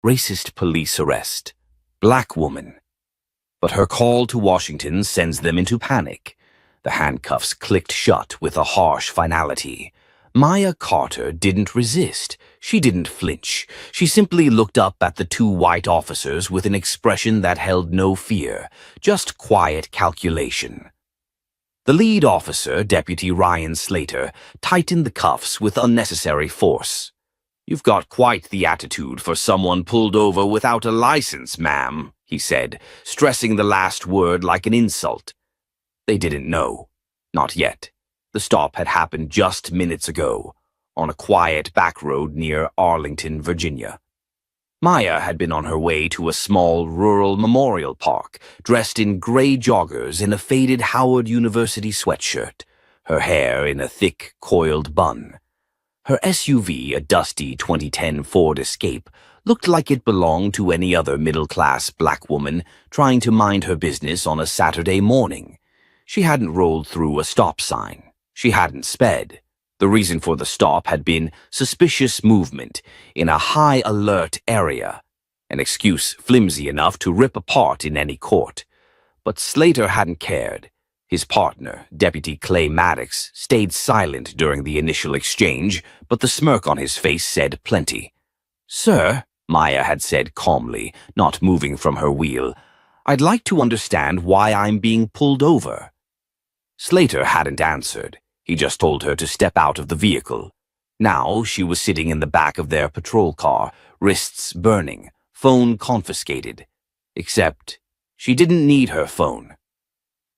Racist police arrest. Black woman. But her call to Washington sends them into panic. The handcuffs clicked shut with a harsh finality. Maya Carter didn't resist. She didn't flinch. She simply looked up at the two white officers with an expression that held no fear, just quiet calculation. The lead officer, Deputy Ryan Slater, tightened the cuffs with unnecessary force. "You've got quite the attitude for someone pulled over without a license, ma'am," he said, stressing the last word like an insult. They didn't know. Not yet. The stop had happened just minutes ago, on a quiet back road near Arlington, Virginia. Maya had been on her way to a small rural memorial park, dressed in gray joggers and a faded Howard University sweatshirt, her hair in a thick, coiled bun. Her SUV, a dusty 2010 Ford Escape, looked like it belonged to any other middle-class black woman trying to mind her business on a Saturday morning. She hadn't rolled through a stop sign. She hadn't sped. The reason for the stop had been suspicious movement in a high-alert area, an excuse flimsy enough to rip apart in any court. But Slater hadn't cared. His partner, Deputy Clay Maddox, stayed silent during the initial exchange, but the smirk on his face said plenty. "Sir," Maya had said calmly, not moving from her wheel, "I'd like to understand why I'm being pulled over." Slater hadn't answered. He just told her to step out of the vehicle. Now she was sitting in the back of their patrol car, wrists burning, phone confiscated. Except she didn't need her phone.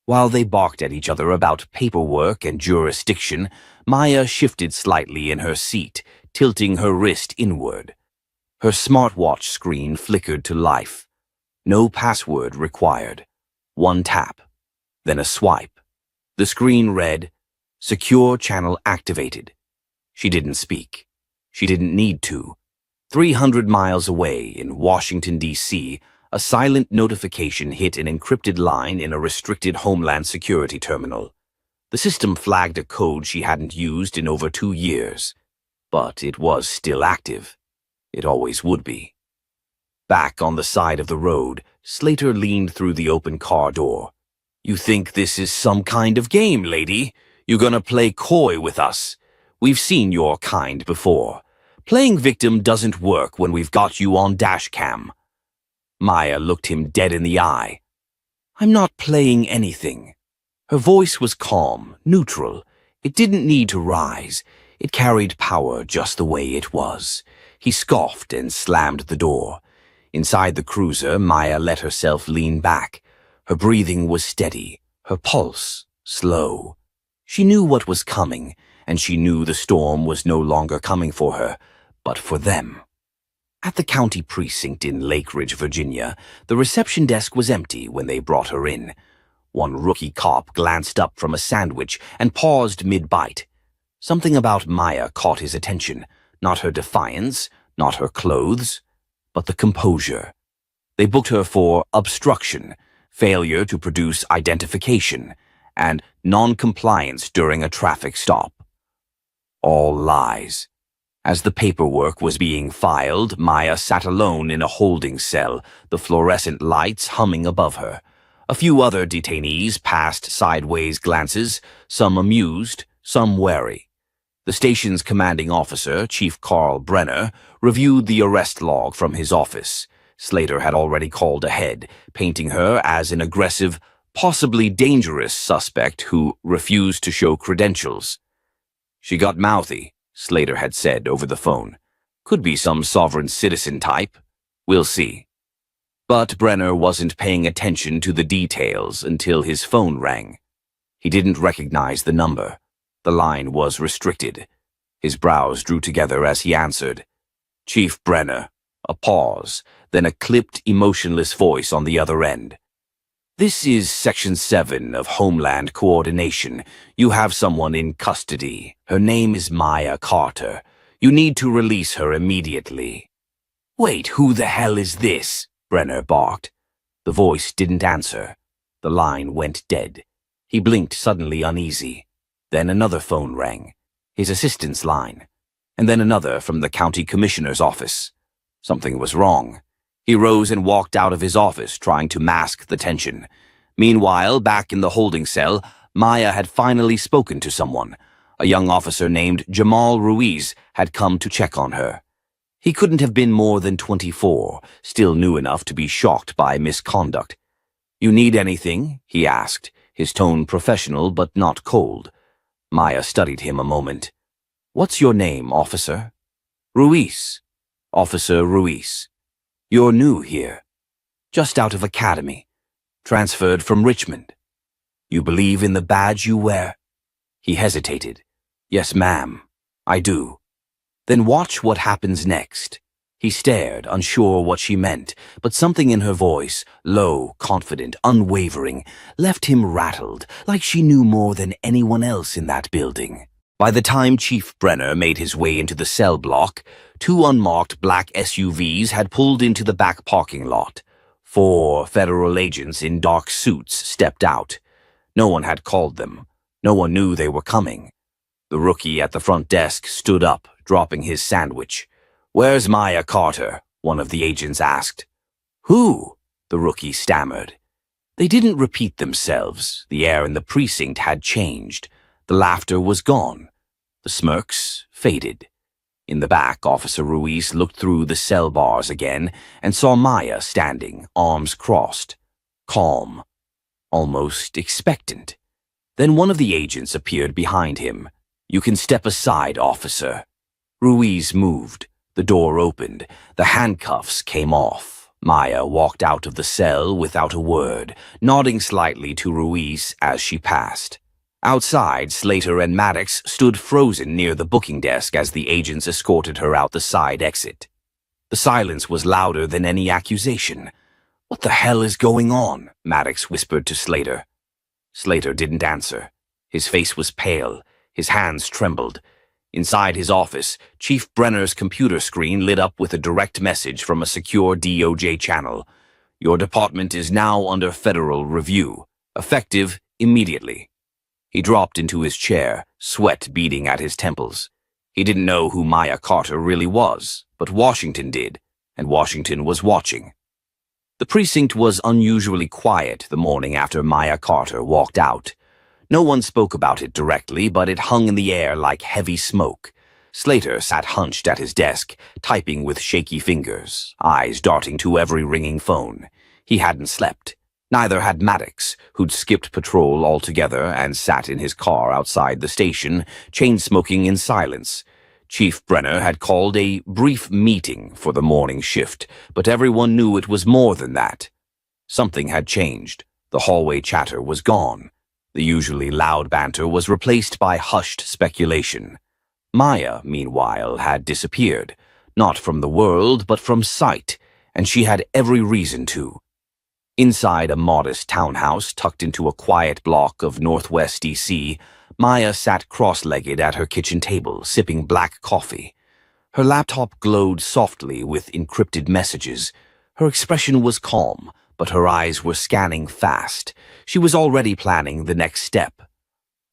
While they balked at each other about paperwork and jurisdiction, Maya shifted slightly in her seat, tilting her wrist inward. Her smartwatch screen flickered to life. No password required. One tap, then a swipe. The screen read, "Secure channel activated." She didn't speak. She didn't need to. 300 miles away in Washington, D.C., a silent notification hit an encrypted line in a restricted Homeland Security terminal. The system flagged a code she hadn't used in over 2 years. But it was still active. It always would be. Back on the side of the road, Slater leaned through the open car door. "You think this is some kind of game, lady? You gonna play coy with us? We've seen your kind before. Playing victim doesn't work when we've got you on dashcam." Maya looked him dead in the eye. "I'm not playing anything." Her voice was calm, neutral. It didn't need to rise. It carried power just the way it was. He scoffed and slammed the door. Inside the cruiser, Maya let herself lean back. Her breathing was steady, her pulse slow. She knew what was coming, and she knew the storm was no longer coming for her, but for them. At the county precinct in Lake Ridge, Virginia, the reception desk was empty when they brought her in. One rookie cop glanced up from a sandwich and paused mid-bite. Something about Maya caught his attention, not her defiance, not her clothes, but the composure. They booked her for obstruction, failure to produce identification, and non-compliance during a traffic stop. All lies. As the paperwork was being filed, Maya sat alone in a holding cell, the fluorescent lights humming above her. A few other detainees passed sideways glances, some amused, some wary. The station's commanding officer, Chief Carl Brenner, reviewed the arrest log from his office. Slater had already called ahead, painting her as an aggressive, possibly dangerous suspect who refused to show credentials. "She got mouthy," Slater had said over the phone. "Could be some sovereign citizen type. We'll see." But Brenner wasn't paying attention to the details until his phone rang. He didn't recognize the number. The line was restricted. His brows drew together as he answered. "Chief Brenner." A pause, then a clipped, emotionless voice on the other end. "This is Section 7 of Homeland Coordination. You have someone in custody. Her name is Maya Carter. You need to release her immediately." "Wait, who the hell is this?" Brenner barked. The voice didn't answer. The line went dead. He blinked, suddenly uneasy. Then another phone rang, his assistant's line, and then another from the county commissioner's office. Something was wrong. He rose and walked out of his office, trying to mask the tension. Meanwhile, back in the holding cell, Maya had finally spoken to someone. A young officer named Jamal Ruiz had come to check on her. He couldn't have been more than 24, still new enough to be shocked by misconduct. "You need anything?" he asked, his tone professional but not cold. Maya studied him a moment. "What's your name, officer?" "Ruiz. Officer Ruiz. You're new here. Just out of academy. Transferred from Richmond. You believe in the badge you wear?" He hesitated. "Yes, ma'am, I do." "Then watch what happens next." He stared, unsure what she meant, but something in her voice, low, confident, unwavering, left him rattled, like she knew more than anyone else in that building. By the time Chief Brenner made his way into the cell block, 2 unmarked black SUVs had pulled into the back parking lot. 4 federal agents in dark suits stepped out. No one had called them. No one knew they were coming. The rookie at the front desk stood up, dropping his sandwich. "Where's Maya Carter?" one of the agents asked. "Who?" the rookie stammered. They didn't repeat themselves. The air in the precinct had changed. The laughter was gone. The smirks faded. In the back, Officer Ruiz looked through the cell bars again and saw Maya standing, arms crossed, calm, almost expectant. Then one of the agents appeared behind him. "You can step aside, officer." Ruiz moved. The door opened. The handcuffs came off. Maya walked out of the cell without a word, nodding slightly to Ruiz as she passed. Outside, Slater and Maddox stood frozen near the booking desk as the agents escorted her out the side exit. The silence was louder than any accusation. "What the hell is going on?" Maddox whispered to Slater. Slater didn't answer. His face was pale. His hands trembled. Inside his office, Chief Brenner's computer screen lit up with a direct message from a secure DOJ channel. "Your department is now under federal review. Effective immediately." He dropped into his chair, sweat beading at his temples. He didn't know who Maya Carter really was, but Washington did, and Washington was watching. The precinct was unusually quiet the morning after Maya Carter walked out. No one spoke about it directly, but it hung in the air like heavy smoke. Slater sat hunched at his desk, typing with shaky fingers, eyes darting to every ringing phone. He hadn't slept. Neither had Maddox, who'd skipped patrol altogether and sat in his car outside the station, chain-smoking in silence. Chief Brenner had called a brief meeting for the morning shift, but everyone knew it was more than that. Something had changed. The hallway chatter was gone. The usually loud banter was replaced by hushed speculation. Maya, meanwhile, had disappeared, not from the world, but from sight, and she had every reason to. Inside a modest townhouse tucked into a quiet block of Northwest D.C., Maya sat cross-legged at her kitchen table, sipping black coffee. Her laptop glowed softly with encrypted messages. Her expression was calm, but her eyes were scanning fast. She was already planning the next step.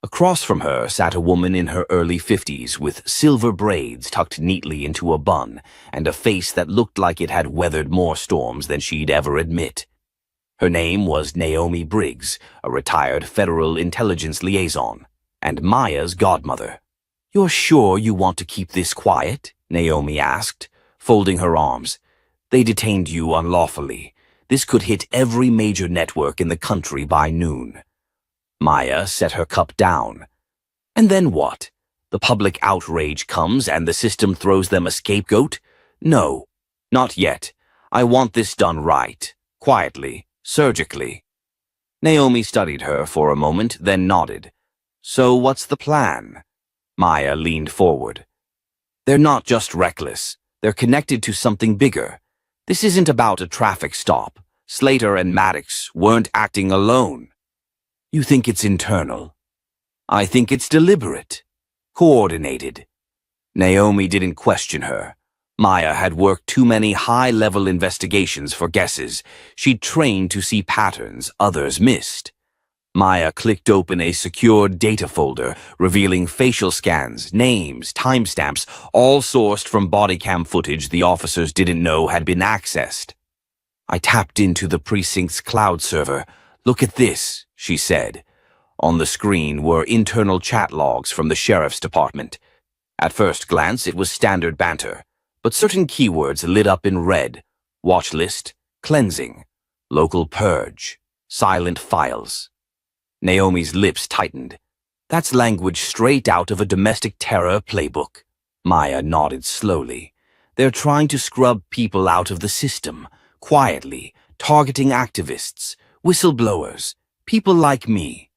Across from her sat a woman in her early 50s with silver braids tucked neatly into a bun and a face that looked like it had weathered more storms than she'd ever admit. Her name was Naomi Briggs, a retired federal intelligence liaison, and Maya's godmother. "You're sure you want to keep this quiet?" Naomi asked, folding her arms. "They detained you unlawfully. This could hit every major network in the country by noon." Maya set her cup down. "And then what? The public outrage comes and the system throws them a scapegoat? No, not yet. I want this done right, quietly, surgically." Naomi studied her for a moment, then nodded. "So what's the plan?" Maya leaned forward. "They're not just reckless. They're connected to something bigger. This isn't about a traffic stop. Slater and Maddox weren't acting alone." "You think it's internal?" "I think it's deliberate. Coordinated." Naomi didn't question her. Maya had worked too many high-level investigations for guesses. She'd trained to see patterns others missed. Maya clicked open a secure data folder, revealing facial scans, names, timestamps, all sourced from body cam footage the officers didn't know had been accessed. I tapped into the precinct's cloud server. "Look at this," she said. On the screen were internal chat logs from the sheriff's department. At first glance, it was standard banter, but certain keywords lit up in red: watch list, cleansing, local purge, silent files. Naomi's lips tightened. "That's language straight out of a domestic terror playbook." Maya nodded slowly. "They're trying to scrub people out of the system, quietly, targeting activists, whistleblowers, people like me."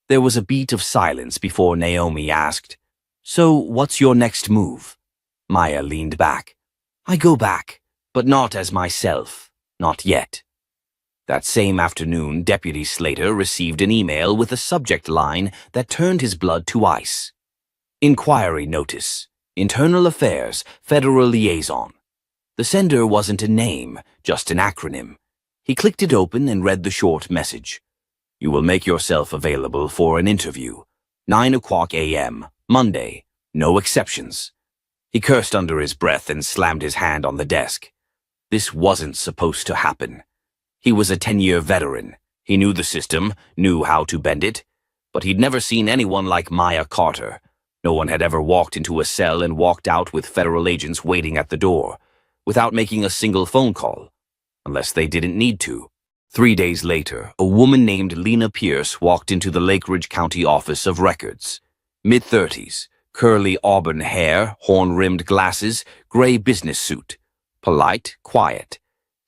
There was a beat of silence before Naomi asked, "So what's your next move?" Maya leaned back. "I go back, but not as myself. Not yet." That same afternoon, Deputy Slater received an email with a subject line that turned his blood to ice. Inquiry Notice. Internal Affairs, Federal Liaison. The sender wasn't a name, just an acronym. He clicked it open and read the short message. "You will make yourself available for an interview. 9:00 a.m., Monday. No exceptions." He cursed under his breath and slammed his hand on the desk. This wasn't supposed to happen. He was a 10-year veteran. He knew the system, knew how to bend it. But he'd never seen anyone like Maya Carter. No one had ever walked into a cell and walked out with federal agents waiting at the door, without making a single phone call, unless they didn't need to. 3 days later, a woman named Lena Pierce walked into the Lake Ridge County Office of Records. Mid-30s, curly auburn hair, horn-rimmed glasses, gray business suit. Polite, quiet.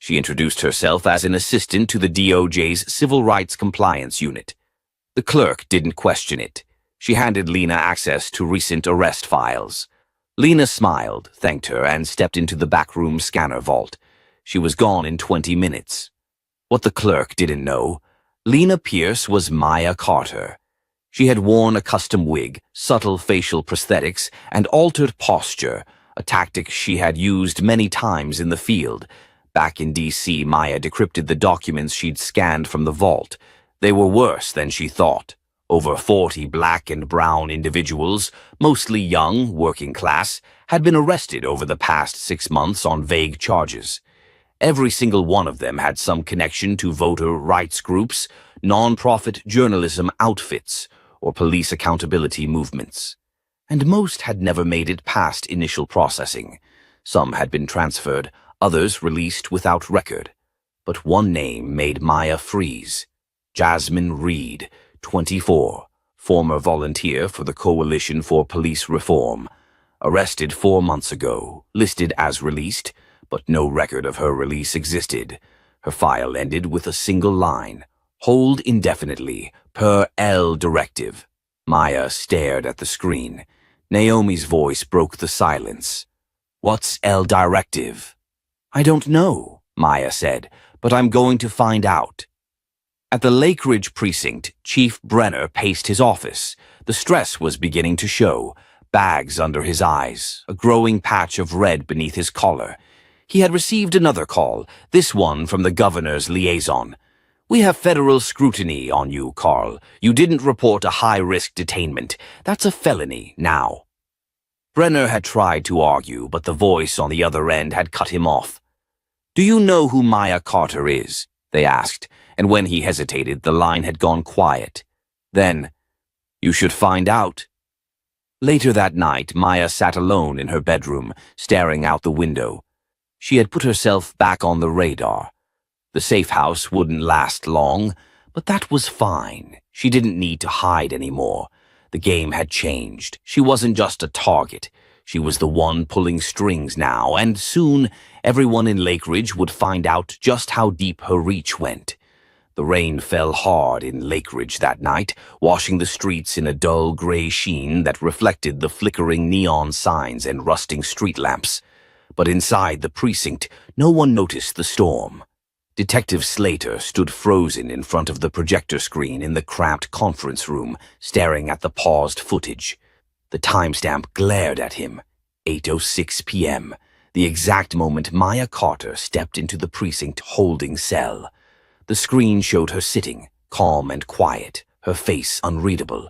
She introduced herself as an assistant to the DOJ's Civil Rights Compliance Unit. The clerk didn't question it. She handed Lena access to recent arrest files. Lena smiled, thanked her, and stepped into the backroom scanner vault. She was gone in 20 minutes. What the clerk didn't know, Lena Pierce was Maya Carter. She had worn a custom wig, subtle facial prosthetics, and altered posture, a tactic she had used many times in the field. Back in D.C., Maya decrypted the documents she'd scanned from the vault. They were worse than she thought. Over 40 black and brown individuals, mostly young, working class, had been arrested over the past 6 months on vague charges. Every single one of them had some connection to voter rights groups, non-profit journalism outfits, or police accountability movements. And most had never made it past initial processing. Some had been transferred, others released without record. But one name made Maya freeze. Jasmine Reed, 24, former volunteer for the Coalition for Police Reform. Arrested 4 months ago, listed as released, but no record of her release existed. Her file ended with a single line: hold indefinitely, per L directive. Maya stared at the screen. Naomi's voice broke the silence. "What's L directive?" "I don't know," Maya said, "but I'm going to find out." At the Lake Ridge precinct, Chief Brenner paced his office. The stress was beginning to show. Bags under his eyes, a growing patch of red beneath his collar. He had received another call, this one from the governor's liaison. "We have federal scrutiny on you, Carl. You didn't report a high-risk detainment. That's a felony now." Brenner had tried to argue, but the voice on the other end had cut him off. "Do you know who Maya Carter is?" they asked, and when he hesitated, the line had gone quiet. Then, "You should find out." Later that night, Maya sat alone in her bedroom, staring out the window. She had put herself back on the radar. The safe house wouldn't last long, but that was fine. She didn't need to hide anymore. The game had changed. She wasn't just a target. She was the one pulling strings now, and soon everyone in Lake Ridge would find out just how deep her reach went. The rain fell hard in Lake Ridge that night, washing the streets in a dull gray sheen that reflected the flickering neon signs and rusting street lamps. But inside the precinct, no one noticed the storm. Detective Slater stood frozen in front of the projector screen in the cramped conference room, staring at the paused footage. The timestamp glared at him. 8:06 p.m., the exact moment Maya Carter stepped into the precinct holding cell. The screen showed her sitting, calm and quiet, her face unreadable.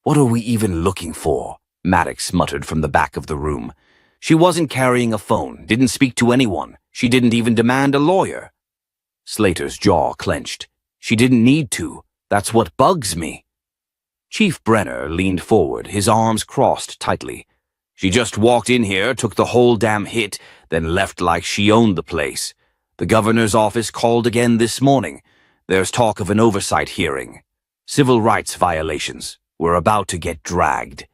"What are we even looking for?" Maddox muttered from the back of the room. "She wasn't carrying a phone, didn't speak to anyone. She didn't even demand a lawyer." Slater's jaw clenched. "She didn't need to. That's what bugs me." Chief Brenner leaned forward, his arms crossed tightly. "She just walked in here, took the whole damn hit, then left like she owned the place. The governor's office called again this morning. There's talk of an oversight hearing. Civil rights violations. We're about to get dragged."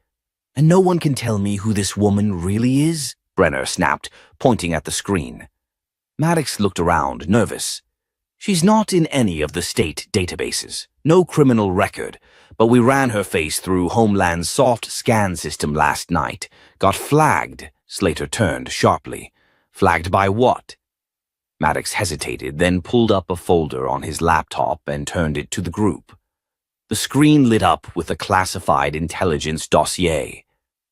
"And no one can tell me who this woman really is?" Brenner snapped, pointing at the screen. Maddox looked around, nervous. "She's not in any of the state databases. No criminal record. But we ran her face through Homeland's soft scan system last night. Got flagged." Slater turned sharply. "Flagged by what?" Maddox hesitated, then pulled up a folder on his laptop and turned it to the group. The screen lit up with a classified intelligence dossier.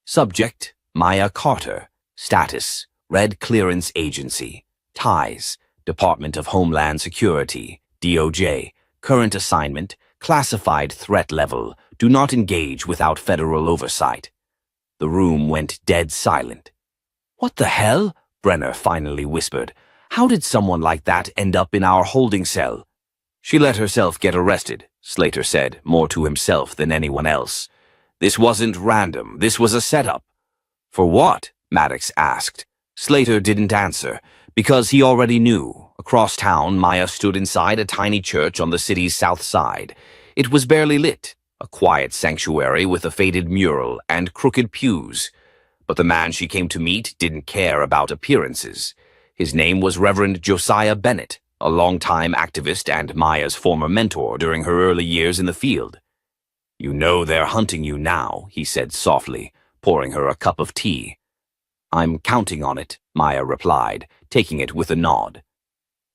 Subject: Maya Carter. Status: Red Clearance Agency. Ties: Department of Homeland Security, DOJ. Current assignment: classified threat level. Do not engage without federal oversight. The room went dead silent. "What the hell?" Brenner finally whispered. "How did someone like that end up in our holding cell?" "She let herself get arrested," Slater said, more to himself than anyone else. "This wasn't random. This was a setup." "For what?" Maddox asked. Slater didn't answer, because he already knew. Across town, Maya stood inside a tiny church on the city's south side. It was barely lit, a quiet sanctuary with a faded mural and crooked pews. But the man she came to meet didn't care about appearances. His name was Reverend Josiah Bennett, a longtime activist and Maya's former mentor during her early years in the field. "You know they're hunting you now," he said softly, pouring her a cup of tea. "I'm counting on it," Maya replied, taking it with a nod.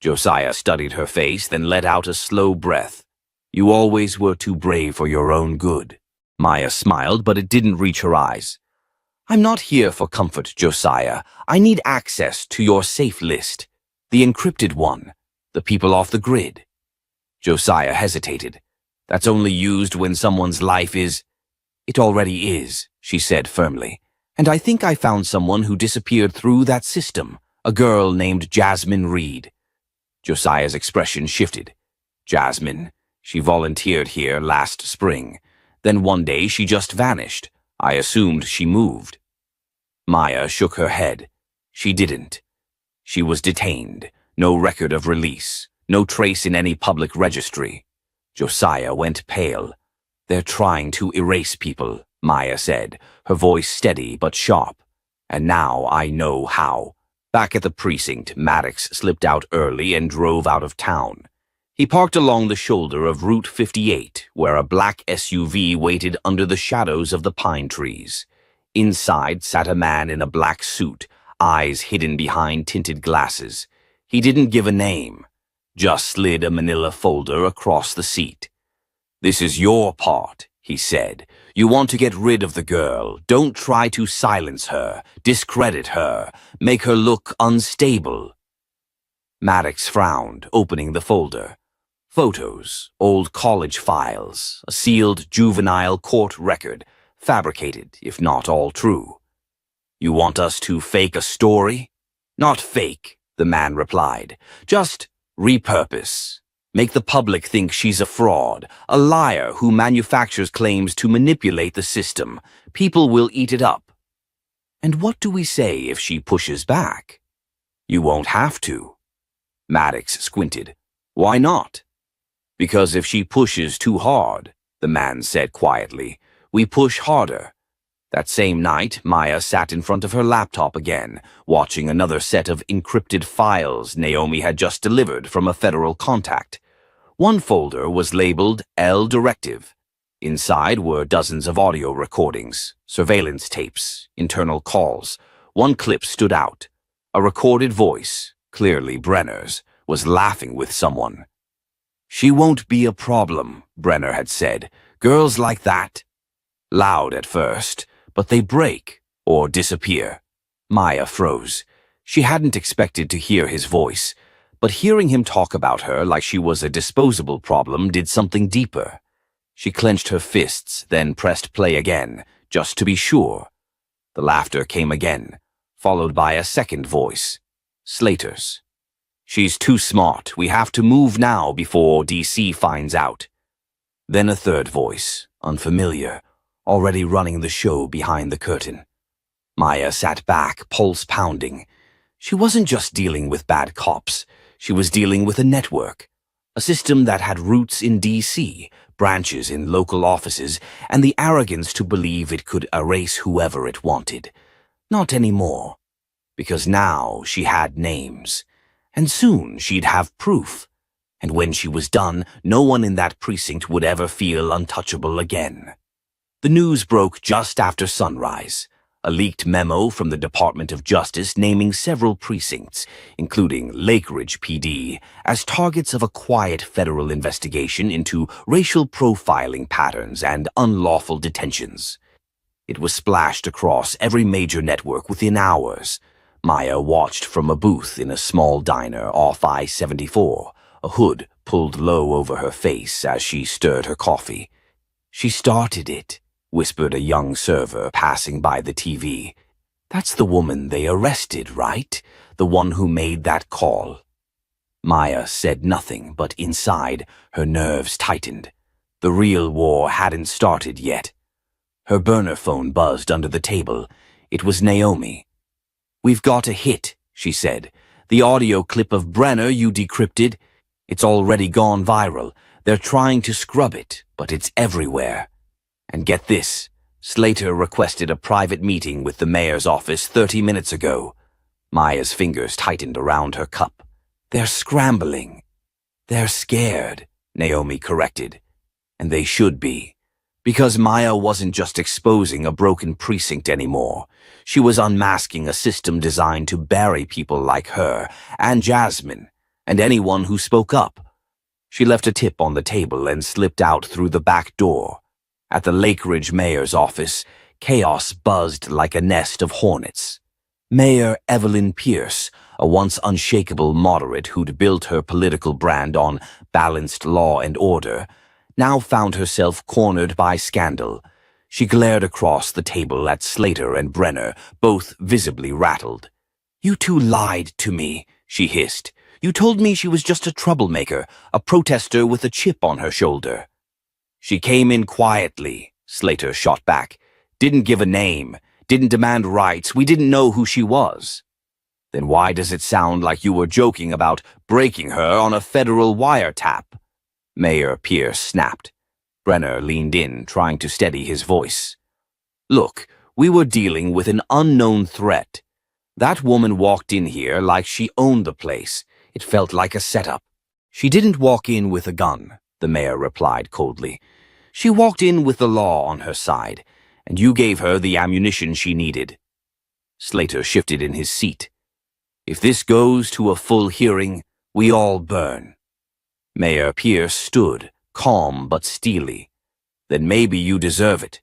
Josiah studied her face, then let out a slow breath. "You always were too brave for your own good." Maya smiled, but it didn't reach her eyes. "I'm not here for comfort, Josiah. I need access to your safe list. The encrypted one. The people off the grid." Josiah hesitated. "That's only used when someone's life is—" "It already is," she said firmly. "And I think I found someone who disappeared through that system. A girl named Jasmine Reed." Josiah's expression shifted. "Jasmine. She volunteered here last spring. Then one day she just vanished. I assumed she moved." Maya shook her head. She didn't. She was detained. No record of release. No trace in any public registry. Josiah went pale. "They're trying to erase people," Maya said, her voice steady but sharp. "And now I know how." Back at the precinct, Maddox slipped out early and drove out of town. He parked along the shoulder of Route 58, where a black SUV waited under the shadows of the pine trees. Inside sat a man in a black suit, eyes hidden behind tinted glasses. He didn't give a name, just slid a manila folder across the seat. "This is your part," he said. "You want to get rid of the girl. Don't try to silence her, discredit her, make her look unstable." Maddox frowned, opening the folder. Photos, old college files, a sealed juvenile court record, fabricated, if not all true. "You want us to fake a story?" "Not fake," the man replied. "Just repurpose. Make the public think she's a fraud, a liar who manufactures claims to manipulate the system. People will eat it up." "And what do we say if she pushes back?" "You won't have to." Maddox squinted. "Why not?" "Because if she pushes too hard," the man said quietly, "we push harder." That same night, Maya sat in front of her laptop again, watching another set of encrypted files Naomi had just delivered from a federal contact. One folder was labeled L Directive. Inside were dozens of audio recordings, surveillance tapes, internal calls. One clip stood out. A recorded voice, clearly Brenner's, was laughing with someone. "She won't be a problem," Brenner had said. "Girls like that." Loud at first, but they break or disappear. Maya froze. She hadn't expected to hear his voice, but hearing him talk about her like she was a disposable problem did something deeper. She clenched her fists, then pressed play again, just to be sure. The laughter came again, followed by a second voice, Slater's. "She's too smart. We have to move now before DC finds out." Then a third voice, unfamiliar, already running the show behind the curtain. Maya sat back, pulse pounding. She wasn't just dealing with bad cops. She was dealing with a network, a system that had roots in DC, branches in local offices, and the arrogance to believe it could erase whoever it wanted. Not anymore, because now she had names, and soon she'd have proof. And when she was done, no one in that precinct would ever feel untouchable again. The news broke just after sunrise. A leaked memo from the Department of Justice naming several precincts, including Lakeridge PD, as targets of a quiet federal investigation into racial profiling patterns and unlawful detentions. It was splashed across every major network within hours. Maya watched from a booth in a small diner off I-74, a hood pulled low over her face as she stirred her coffee. "She started it," whispered a young server passing by the TV. "That's the woman they arrested, right? The one who made that call." Maya said nothing, but inside, her nerves tightened. The real war hadn't started yet. Her burner phone buzzed under the table. It was Naomi. "We've got a hit," she said. "The audio clip of Brenner you decrypted. It's already gone viral. They're trying to scrub it, but it's everywhere. And get this, Slater requested a private meeting with the mayor's office 30 minutes ago." Maya's fingers tightened around her cup. "They're scrambling." "They're scared," Naomi corrected. "And they should be. Because Maya wasn't just exposing a broken precinct anymore. She was unmasking a system designed to bury people like her, and Jasmine, and anyone who spoke up." She left a tip on the table and slipped out through the back door. At the Lakeridge mayor's office, chaos buzzed like a nest of hornets. Mayor Evelyn Pierce, a once unshakable moderate who'd built her political brand on balanced law and order, now found herself cornered by scandal. She glared across the table at Slater and Brenner, both visibly rattled. "You two lied to me," she hissed. "You told me she was just a troublemaker, a protester with a chip on her shoulder." "She came in quietly," Slater shot back. "Didn't give a name, didn't demand rights, we didn't know who she was." "Then why does it sound like you were joking about breaking her on a federal wiretap?" Mayor Pierce snapped. Brenner leaned in, trying to steady his voice. "Look, we were dealing with an unknown threat. That woman walked in here like she owned the place. It felt like a setup." "She didn't walk in with a gun," the mayor replied coldly. "She walked in with the law on her side, and you gave her the ammunition she needed." Slater shifted in his seat. "If this goes to a full hearing, we all burn." Mayor Pierce stood, calm but steely. "Then maybe you deserve it."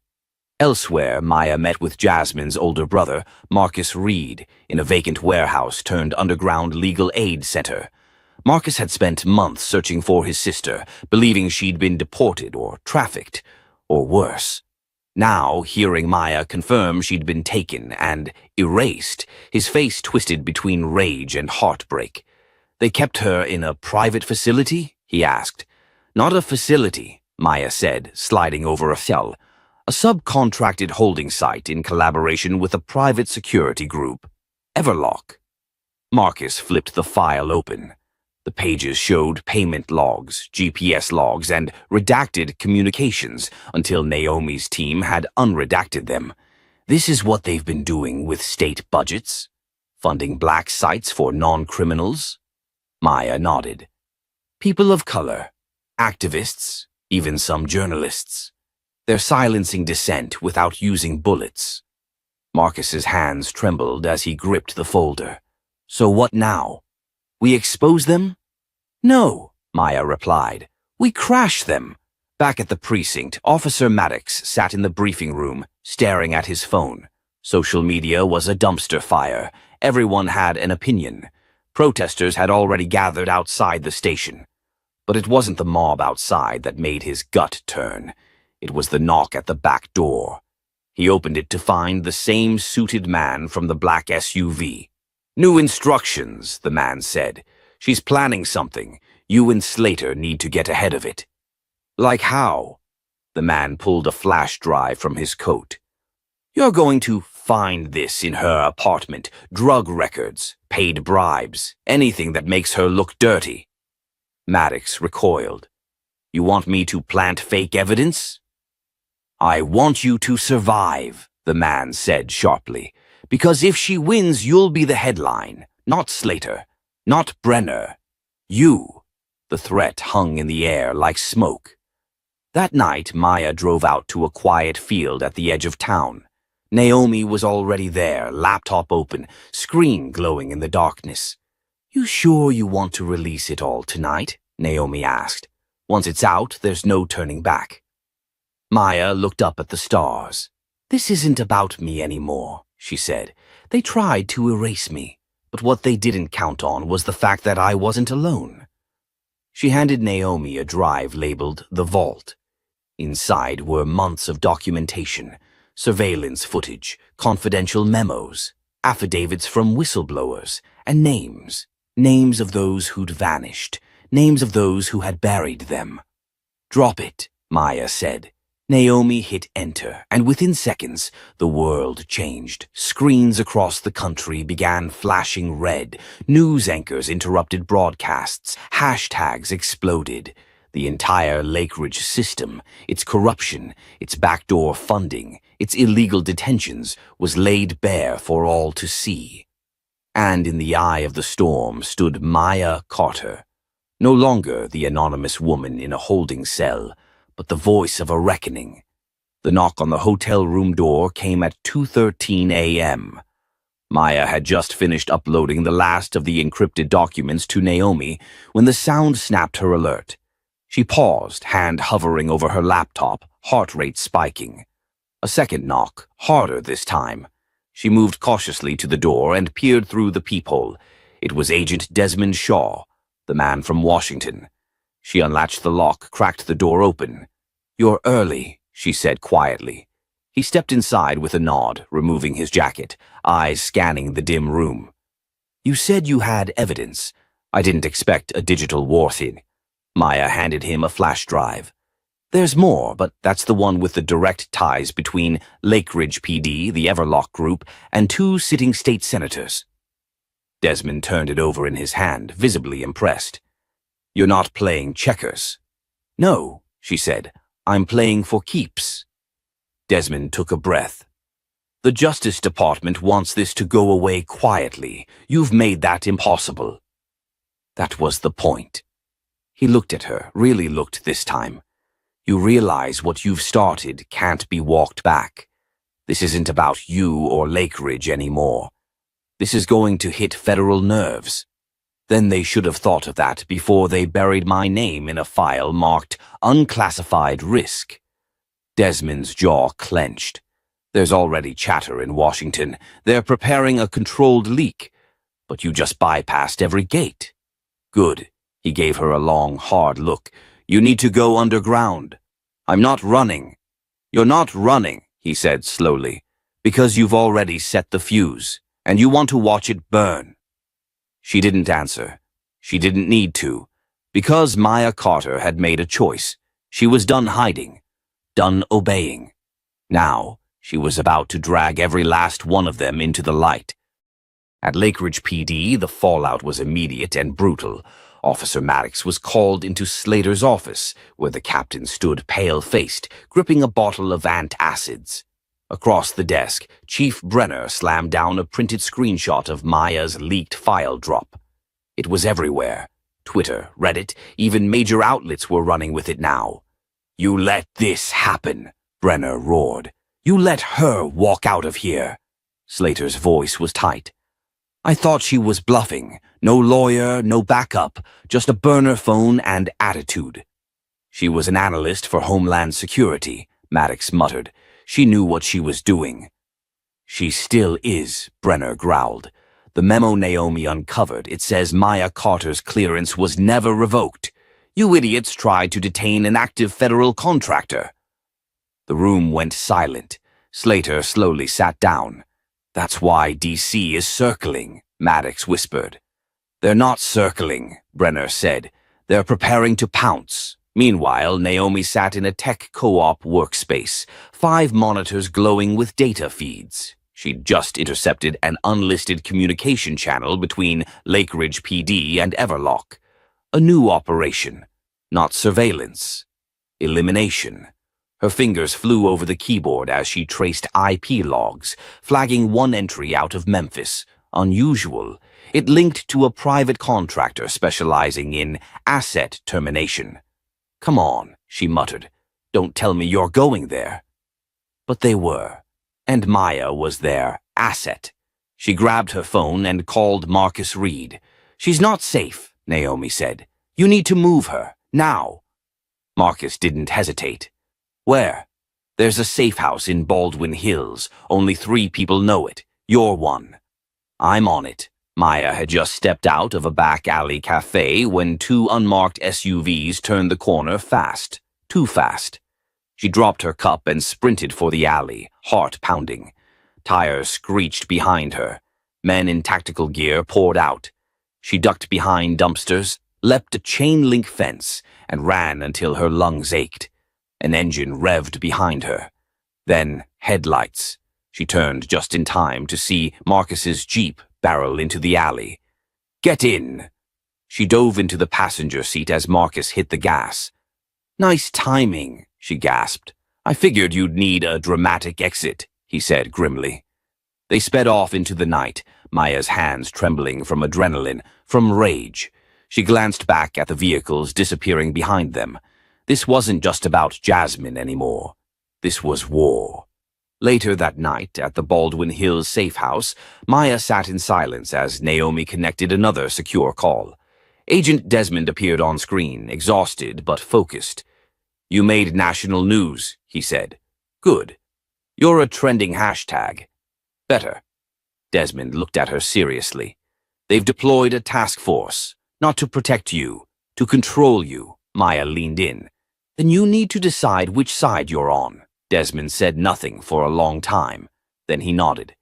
Elsewhere, Maya met with Jasmine's older brother, Marcus Reed, in a vacant warehouse turned underground legal aid center. Marcus had spent months searching for his sister, believing she'd been deported or trafficked, or worse. Now, hearing Maya confirm she'd been taken and erased, his face twisted between rage and heartbreak. "They kept her in a private facility?" he asked. "Not a facility," Maya said, sliding over a cell. "A subcontracted holding site in collaboration with a private security group. Everlock." Marcus flipped the file open. The pages showed payment logs, GPS logs, and redacted communications until Naomi's team had unredacted them. "This is what they've been doing with state budgets? Funding black sites for non-criminals?" Maya nodded. "People of color, activists, even some journalists. They're silencing dissent without using bullets." Marcus's hands trembled as he gripped the folder. "So what now? We expose them?" "No," Maya replied. "We crash them." Back at the precinct, Officer Maddox sat in the briefing room, staring at his phone. Social media was a dumpster fire. Everyone had an opinion. Protesters had already gathered outside the station. But it wasn't the mob outside that made his gut turn. It was the knock at the back door. He opened it to find the same suited man from the black SUV. "New instructions," the man said. "She's planning something. You and Slater need to get ahead of it." "Like how?" The man pulled a flash drive from his coat. "You're going to find this in her apartment. Drug records, paid bribes, anything that makes her look dirty." Maddox recoiled. "You want me to plant fake evidence?" "I want you to survive," the man said sharply. "Because if she wins, you'll be the headline. Not Slater. Not Brenner. You." The threat hung in the air like smoke. That night, Maya drove out to a quiet field at the edge of town. Naomi was already there, laptop open, screen glowing in the darkness. "You sure you want to release it all tonight?" Naomi asked. "Once it's out, there's no turning back." Maya looked up at the stars. "This isn't about me anymore," she said. "They tried to erase me, but what they didn't count on was the fact that I wasn't alone." She handed Naomi a drive labeled The Vault. Inside were months of documentation, surveillance footage, confidential memos, affidavits from whistleblowers, and names. Names of those who'd vanished, names of those who had buried them. "Drop it," Maya said. Naomi hit enter, and within seconds, the world changed. Screens across the country began flashing red. News anchors interrupted broadcasts. Hashtags exploded. The entire Lakeridge system, its corruption, its backdoor funding, its illegal detentions, was laid bare for all to see. And in the eye of the storm stood Maya Carter, no longer the anonymous woman in a holding cell, but the voice of a reckoning. The knock on the hotel room door came at 2:13 a.m. Maya had just finished uploading the last of the encrypted documents to Naomi when the sound snapped her alert. She paused, hand hovering over her laptop, heart rate spiking. A second knock, harder this time. She moved cautiously to the door and peered through the peephole. It was Agent Desmond Shaw, the man from Washington. She unlatched the lock, cracked the door open. "You're early," she said quietly. He stepped inside with a nod, removing his jacket, eyes scanning the dim room. "You said you had evidence. I didn't expect a digital war thing." Maya handed him a flash drive. "There's more, but that's the one with the direct ties between Lakeridge PD, the Everlock Group, and 2 sitting state senators." Desmond turned it over in his hand, visibly impressed. "You're not playing checkers." "No," she said. "I'm playing for keeps." Desmond took a breath. "The Justice Department wants this to go away quietly. You've made that impossible." That was the point. He looked at her, really looked this time. "You realize what you've started can't be walked back. This isn't about you or Lakeridge anymore. This is going to hit federal nerves. Then they should have thought of that before they buried my name in a file marked Unclassified Risk." Desmond's jaw clenched. "There's already chatter in Washington. They're preparing a controlled leak. But you just bypassed every gate." "Good." He gave her a long, hard look. "You need to go underground." "I'm not running." "You're not running," he said slowly, "because you've already set the fuse, and you want to watch it burn." She didn't answer. She didn't need to. Because Maya Carter had made a choice. She was done hiding, done obeying. Now, she was about to drag every last one of them into the light. At Lakeridge PD, the fallout was immediate and brutal. Officer Maddox was called into Slater's office, where the captain stood pale-faced, gripping a bottle of antacids. Across the desk, Chief Brenner slammed down a printed screenshot of Maya's leaked file drop. It was everywhere. Twitter, Reddit, even major outlets were running with it now. "You let this happen," Brenner roared. "You let her walk out of here." Slater's voice was tight. "I thought she was bluffing. No lawyer, no backup, just a burner phone and attitude." "She was an analyst for Homeland Security," Maddox muttered. "She knew what she was doing." "She still is," Brenner growled. "The memo Naomi uncovered, it says Maya Carter's clearance was never revoked. You idiots tried to detain an active federal contractor." The room went silent. Slater slowly sat down. "That's why DC is circling," Maddox whispered. "They're not circling," Brenner said. "They're preparing to pounce." Meanwhile, Naomi sat in a tech co-op workspace, 5 monitors glowing with data feeds. She'd just intercepted an unlisted communication channel between Lake Ridge PD and Everlock. A new operation. Not surveillance. Elimination. Her fingers flew over the keyboard as she traced IP logs, flagging one entry out of Memphis. Unusual. It linked to a private contractor specializing in asset termination. "Come on," she muttered. "Don't tell me you're going there." But they were. And Maya was their asset. She grabbed her phone and called Marcus Reed. "She's not safe," Naomi said. "You need to move her, now." Marcus didn't hesitate. "Where?" "There's a safe house in Baldwin Hills. Only 3 people know it. You're one." "I'm on it." Maya had just stepped out of a back alley cafe when 2 unmarked SUVs turned the corner fast. Too fast. She dropped her cup and sprinted for the alley, heart pounding. Tires screeched behind her. Men in tactical gear poured out. She ducked behind dumpsters, leapt a chain-link fence, and ran until her lungs ached. An engine revved behind her. Then headlights. She turned just in time to see Marcus's Jeep barrel into the alley. "Get in!" She dove into the passenger seat as Marcus hit the gas. "Nice timing," she gasped. "I figured you'd need a dramatic exit," he said grimly. They sped off into the night, Maya's hands trembling from adrenaline, from rage. She glanced back at the vehicles disappearing behind them. This wasn't just about Jasmine anymore. This was war. Later that night, at the Baldwin Hills safe house, Maya sat in silence as Naomi connected another secure call. Agent Desmond appeared on screen, exhausted but focused. "You made national news," he said. "Good. You're a trending hashtag. Better." Desmond looked at her seriously. "They've deployed a task force, not to protect you, to control you." Maya leaned in. "Then you need to decide which side you're on." Desmond said nothing for a long time. Then he nodded.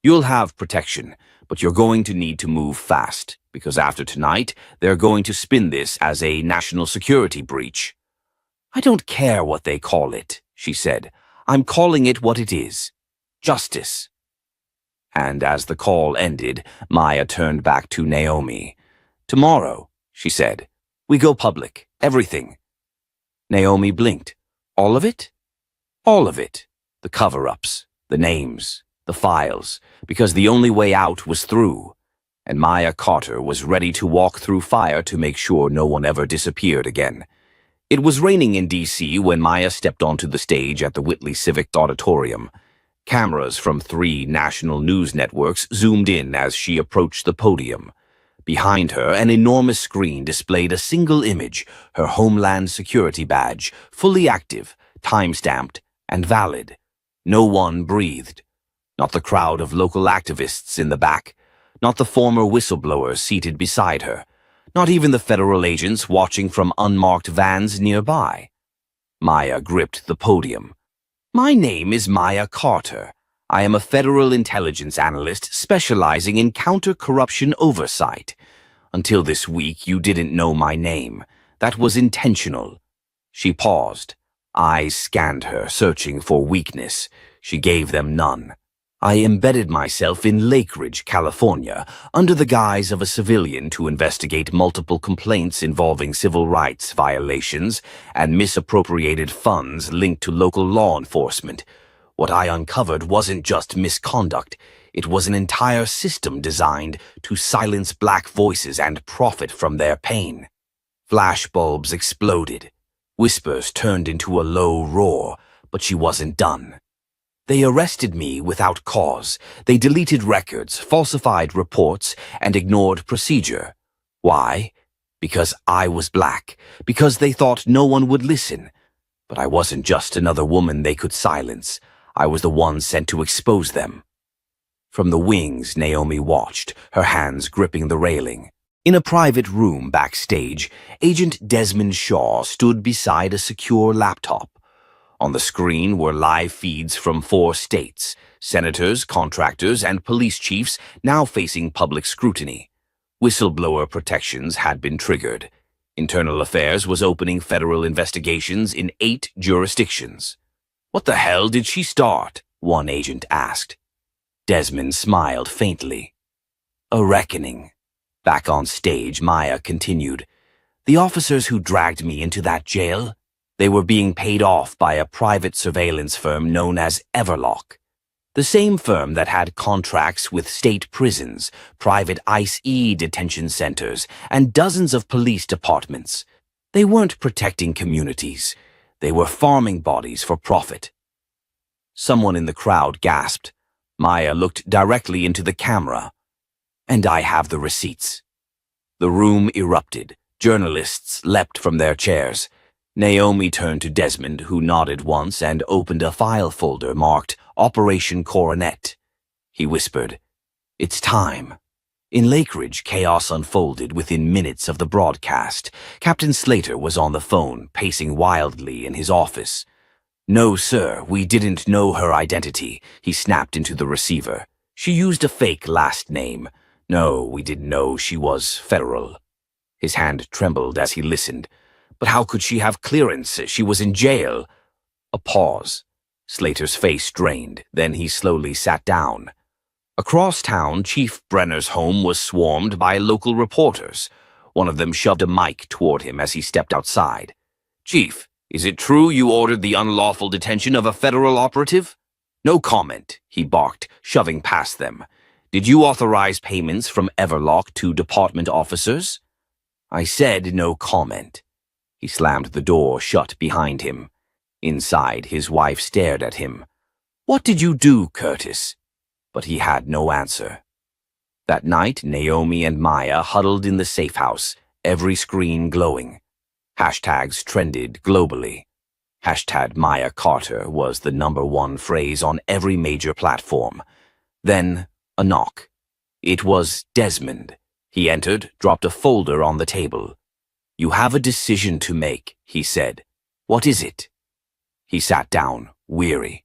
"You'll have protection, but you're going to need to move fast, because after tonight, they're going to spin this as a national security breach." "I don't care what they call it," she said. "I'm calling it what it is. Justice." And as the call ended, Maya turned back to Naomi. "Tomorrow," she said, "we go public. Everything." Naomi blinked. "All of it?" "All of it. The cover-ups, the names, the files, because the only way out was through. And Maya Carter was ready to walk through fire to make sure no one ever disappeared again. It was raining in D.C. when Maya stepped onto the stage at the Whitley Civic Auditorium. Cameras from 3 national news networks zoomed in as she approached the podium. Behind her, an enormous screen displayed a single image, her Homeland Security badge, fully active, time-stamped, and valid. No one breathed. Not the crowd of local activists in the back. Not the former whistleblowers seated beside her. Not even the federal agents watching from unmarked vans nearby. Maya gripped the podium. "My name is Maya Carter. I am a federal intelligence analyst specializing in counter-corruption oversight. Until this week, you didn't know my name. That was intentional." She paused. Eyes scanned her, searching for weakness. She gave them none. "I embedded myself in Lake Ridge, California, under the guise of a civilian to investigate multiple complaints involving civil rights violations and misappropriated funds linked to local law enforcement. What I uncovered wasn't just misconduct. It was an entire system designed to silence black voices and profit from their pain." Flashbulbs exploded. Whispers turned into a low roar, but she wasn't done. "They arrested me without cause. They deleted records, falsified reports, and ignored procedure. Why? Because I was black. Because they thought no one would listen. But I wasn't just another woman they could silence. I was the one sent to expose them." From the wings, Naomi watched, her hands gripping the railing. In a private room backstage, Agent Desmond Shaw stood beside a secure laptop. On the screen were live feeds from 4 states, senators, contractors, and police chiefs now facing public scrutiny. Whistleblower protections had been triggered. Internal Affairs was opening federal investigations in 8 jurisdictions. "What the hell did she start?" one agent asked. Desmond smiled faintly. "A reckoning." Back on stage, Maya continued. "The officers who dragged me into that jail, they were being paid off by a private surveillance firm known as Everlock. The same firm that had contracts with state prisons, private ICE detention centers, and dozens of police departments. They weren't protecting communities. They were farming bodies for profit." Someone in the crowd gasped. Maya looked directly into the camera. "And I have the receipts." The room erupted. Journalists leapt from their chairs. Naomi turned to Desmond, who nodded once and opened a file folder marked Operation Coronet. He whispered, "It's time." In Lakeridge, chaos unfolded within minutes of the broadcast. Captain Slater was on the phone, pacing wildly in his office. "No, sir, we didn't know her identity," he snapped into the receiver. "She used a fake last name. No, we didn't know she was federal." His hand trembled as he listened. "But how could she have clearance? She was in jail." A pause. Slater's face drained, then he slowly sat down. Across town, Chief Brenner's home was swarmed by local reporters. One of them shoved a mic toward him as he stepped outside. "Chief, is it true you ordered the unlawful detention of a federal operative?" "No comment," he barked, shoving past them. "Did you authorize payments from Everlock to department officers?" "I said no comment." He slammed the door shut behind him. Inside, his wife stared at him. "What did you do, Curtis?" But he had no answer. That night, Naomi and Maya huddled in the safe house, every screen glowing. Hashtags trended globally. Hashtag Maya Carter was the #1 phrase on every major platform. Then, a knock. It was Desmond. He entered, dropped a folder on the table. "You have a decision to make," he said. "What is it?" He sat down, weary.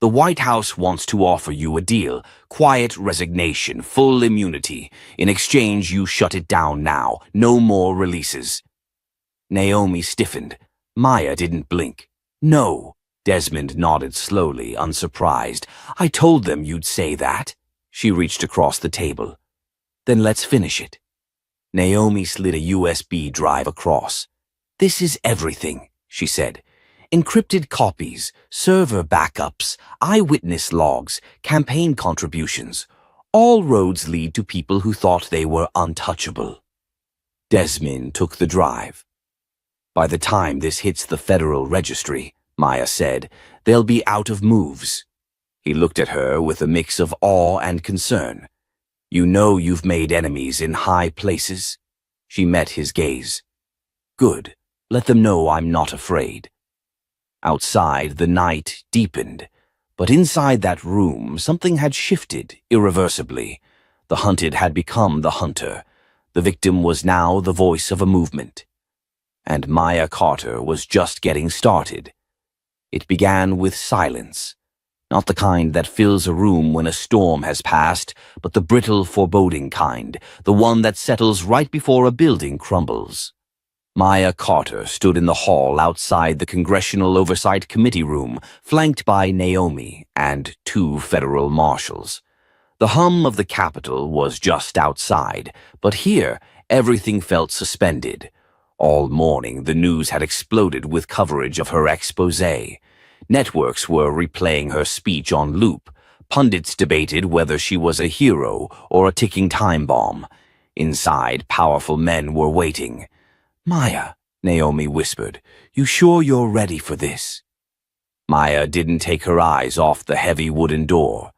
"The White House wants to offer you a deal. Quiet resignation, full immunity. In exchange, you shut it down now. No more releases." Naomi stiffened. Maya didn't blink. "No." Desmond nodded slowly, unsurprised. "I told them you'd say that." She reached across the table. "Then let's finish it." Naomi slid a USB drive across. "This is everything," she said. "Encrypted copies, server backups, eyewitness logs, campaign contributions. All roads lead to people who thought they were untouchable." Desmond took the drive. "By the time this hits the Federal Registry," Maya said, "they'll be out of moves." He looked at her with a mix of awe and concern. "You know you've made enemies in high places?" She met his gaze. "Good. Let them know I'm not afraid." Outside, the night deepened, but inside that room, something had shifted irreversibly. The hunted had become the hunter. The victim was now the voice of a movement. And Maya Carter was just getting started. It began with silence. Not the kind that fills a room when a storm has passed, but the brittle, foreboding kind, the one that settles right before a building crumbles. Maya Carter stood in the hall outside the Congressional Oversight Committee room, flanked by Naomi and 2 federal marshals. The hum of the Capitol was just outside, but here everything felt suspended. All morning, the news had exploded with coverage of her exposé. Networks were replaying her speech on loop. Pundits debated whether she was a hero or a ticking time bomb. Inside, powerful men were waiting. "Maya," Naomi whispered, "you sure you're ready for this?" Maya didn't take her eyes off the heavy wooden door.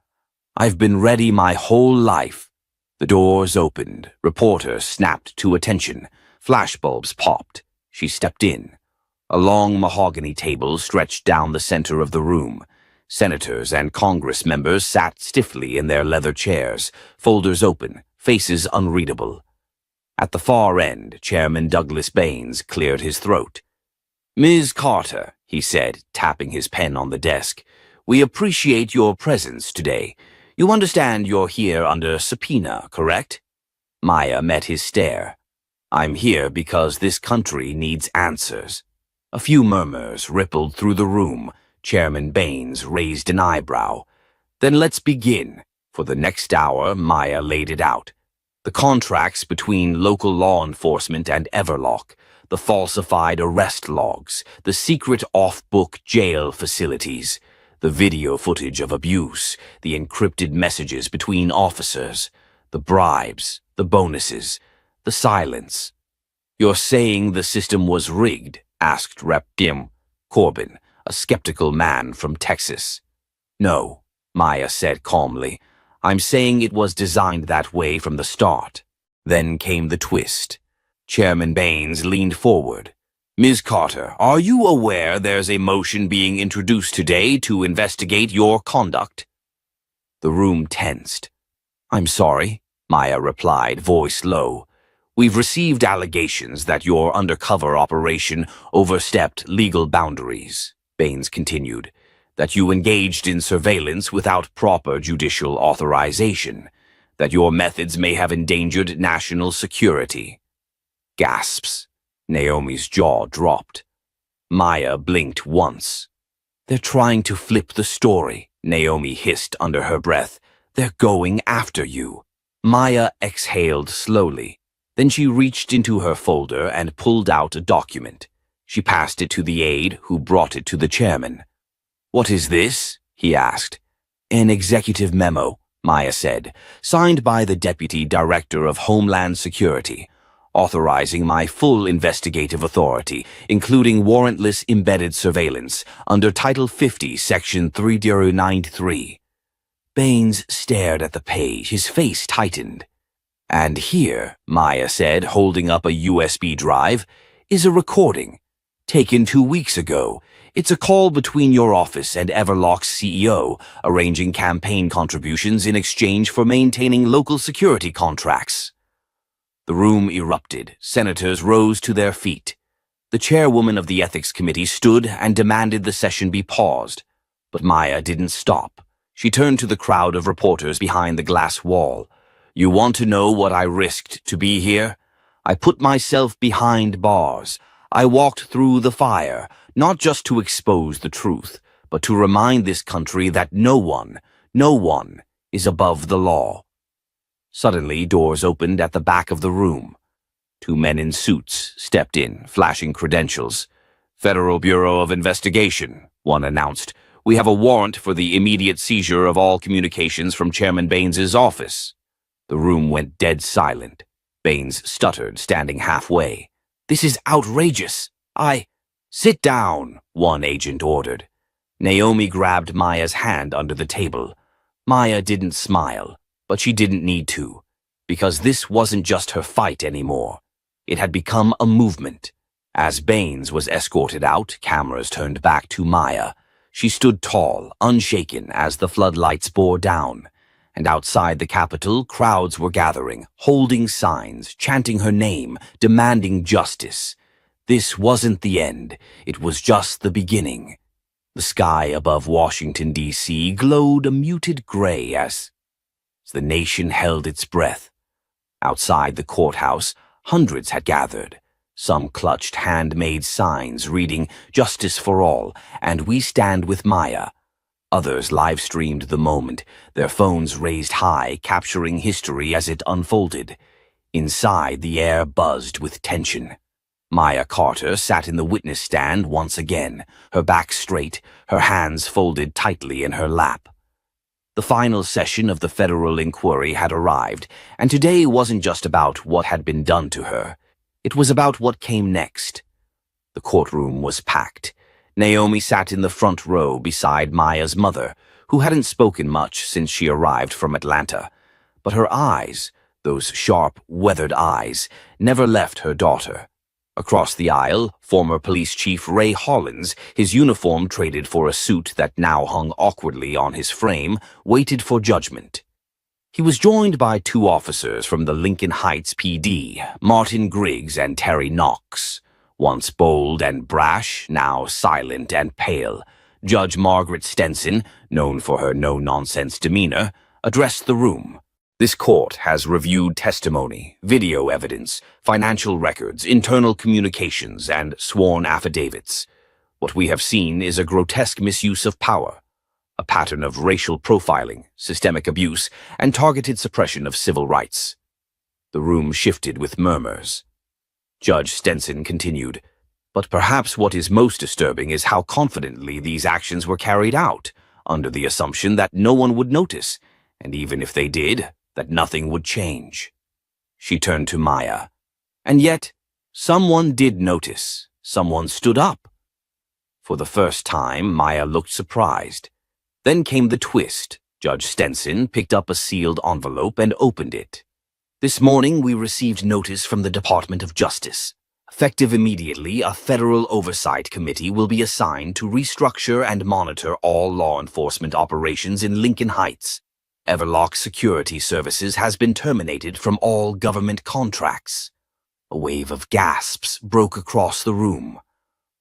"I've been ready my whole life." The doors opened. Reporters snapped to attention. Flashbulbs popped. She stepped in. A long mahogany table stretched down the center of the room. Senators and Congress members sat stiffly in their leather chairs, folders open, faces unreadable. At the far end, Chairman Douglas Baines cleared his throat. "Ms. Carter," he said, tapping his pen on the desk, "we appreciate your presence today. You understand you're here under subpoena, correct?" Maya met his stare. "I'm here because this country needs answers." A few murmurs rippled through the room. Chairman Baines raised an eyebrow. "Then let's begin." For the next hour, Maya laid it out. The contracts between local law enforcement and Everlock, the falsified arrest logs, the secret off-book jail facilities, the video footage of abuse, the encrypted messages between officers, the bribes, the bonuses, the silence. "You're saying the system was rigged?" asked Rep. Tim Corbin, a skeptical man from Texas. "No," Maya said calmly. "I'm saying it was designed that way from the start." Then came the twist. Chairman Baines leaned forward. "Ms. Carter, are you aware there's a motion being introduced today to investigate your conduct?" The room tensed. "I'm sorry," Maya replied, voice low. "We've received allegations that your undercover operation overstepped legal boundaries," Baines continued, "that you engaged in surveillance without proper judicial authorization, that your methods may have endangered national security." Gasps. Naomi's jaw dropped. Maya blinked once. "They're trying to flip the story," Naomi hissed under her breath. "They're going after you." Maya exhaled slowly. Then she reached into her folder and pulled out a document. She passed it to the aide, who brought it to the chairman. "What is this?" he asked. "An executive memo," Maya said, "signed by the Deputy Director of Homeland Security, authorizing my full investigative authority, including warrantless embedded surveillance, under Title 50, Section 3093. Baines stared at the page, his face tightened. "And here," Maya said, holding up a USB drive, "is a recording. Taken 2 weeks ago. It's a call between your office and Everlock's CEO, arranging campaign contributions in exchange for maintaining local security contracts." The room erupted. Senators rose to their feet. The chairwoman of the Ethics Committee stood and demanded the session be paused. But Maya didn't stop. She turned to the crowd of reporters behind the glass wall. "You want to know what I risked to be here? I put myself behind bars. I walked through the fire, not just to expose the truth, but to remind this country that no one is above the law." Suddenly, doors opened at the back of the room. 2 men in suits stepped in, flashing credentials. "Federal Bureau of Investigation," one announced. "We have a warrant for the immediate seizure of all communications from Chairman Baines's office." The room went dead silent. Baines stuttered, standing halfway. "This is outrageous. Sit down," one agent ordered. Naomi grabbed Maya's hand under the table. Maya didn't smile, but she didn't need to, because this wasn't just her fight anymore. It had become a movement. As Baines was escorted out, cameras turned back to Maya. She stood tall, unshaken as the floodlights bore down. And outside the Capitol, crowds were gathering, holding signs, chanting her name, demanding justice. This wasn't the end. It was just the beginning. The sky above Washington, D.C. glowed a muted gray as the nation held its breath. Outside the courthouse, hundreds had gathered. Some clutched handmade signs reading "Justice for All" and "We Stand with Maya." Others live-streamed the moment, their phones raised high, capturing history as it unfolded. Inside, the air buzzed with tension. Maya Carter sat in the witness stand once again, her back straight, her hands folded tightly in her lap. The final session of the federal inquiry had arrived, and today wasn't just about what had been done to her. It was about what came next. The courtroom was packed. Naomi sat in the front row beside Maya's mother, who hadn't spoken much since she arrived from Atlanta. But her eyes, those sharp, weathered eyes, never left her daughter. Across the aisle, former police chief Ray Hollins, his uniform traded for a suit that now hung awkwardly on his frame, waited for judgment. He was joined by two officers from the Lincoln Heights PD, Martin Griggs and Terry Knox. Once bold and brash, now silent and pale, Judge Margaret Stenson, known for her no-nonsense demeanor, addressed the room. This court has reviewed testimony, video evidence, financial records, internal communications, and sworn affidavits. What we have seen is a grotesque misuse of power, a pattern of racial profiling, systemic abuse, and targeted suppression of civil rights. The room shifted with murmurs. Judge Stenson continued, "But perhaps what is most disturbing is how confidently these actions were carried out, under the assumption that no one would notice, and even if they did, that nothing would change." She turned to Maya. And yet, someone did notice. Someone stood up. For the first time, Maya looked surprised. Then came the twist. Judge Stenson picked up a sealed envelope and opened it. "This morning we received notice from the Department of Justice. Effective immediately, a federal oversight committee will be assigned to restructure and monitor all law enforcement operations in Lincoln Heights. Everlock Security Services has been terminated from all government contracts." A wave of gasps broke across the room.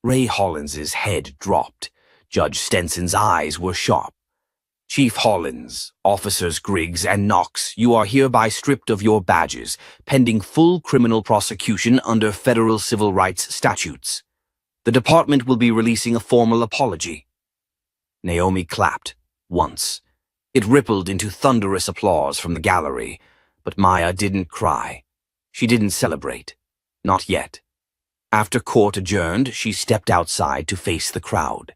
Ray Hollins's head dropped. Judge Stenson's eyes were sharp. "Chief Hollins, Officers Griggs and Knox, you are hereby stripped of your badges, pending full criminal prosecution under federal civil rights statutes. The department will be releasing a formal apology." Naomi clapped, once. It rippled into thunderous applause from the gallery, but Maya didn't cry. She didn't celebrate. Not yet. After court adjourned, she stepped outside to face the crowd.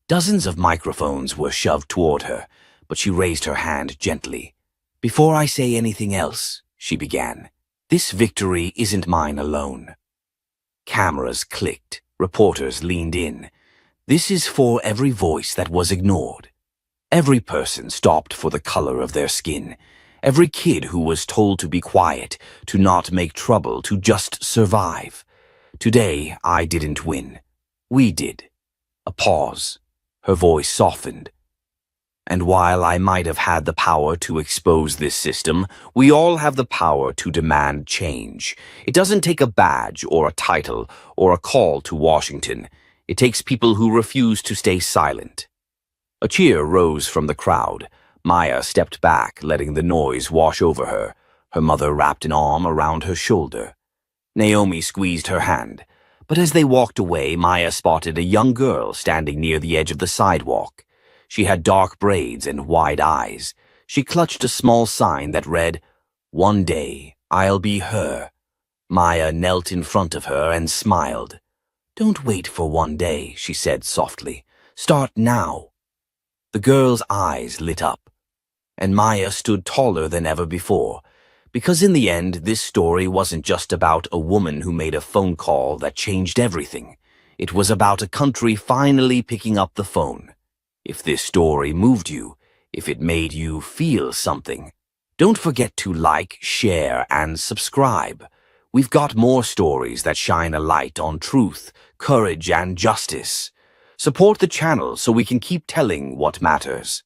Dozens of microphones were shoved toward her, but she raised her hand gently. "Before I say anything else," she began, "this victory isn't mine alone." Cameras clicked. Reporters leaned in. This is for every voice that was ignored. Every person stopped for the color of their skin. Every kid who was told to be quiet, to not make trouble, to just survive. Today, I didn't win. We did. A pause. Her voice softened. "And while I might have had the power to expose this system, we all have the power to demand change. It doesn't take a badge or a title or a call to Washington. It takes people who refuse to stay silent." A cheer rose from the crowd. Maya stepped back, letting the noise wash over her. Her mother wrapped an arm around her shoulder. Naomi squeezed her hand. But as they walked away, Maya spotted a young girl standing near the edge of the sidewalk. She had dark braids and wide eyes. She clutched a small sign that read, "One day, I'll be her." Maya knelt in front of her and smiled. "Don't wait for one day," she said softly. "Start now." The girl's eyes lit up, and Maya stood taller than ever before. Because in the end, this story wasn't just about a woman who made a phone call that changed everything. It was about a country finally picking up the phone. If this story moved you, if it made you feel something, don't forget to like, share, and subscribe. We've got more stories that shine a light on truth, courage, and justice. Support the channel so we can keep telling what matters.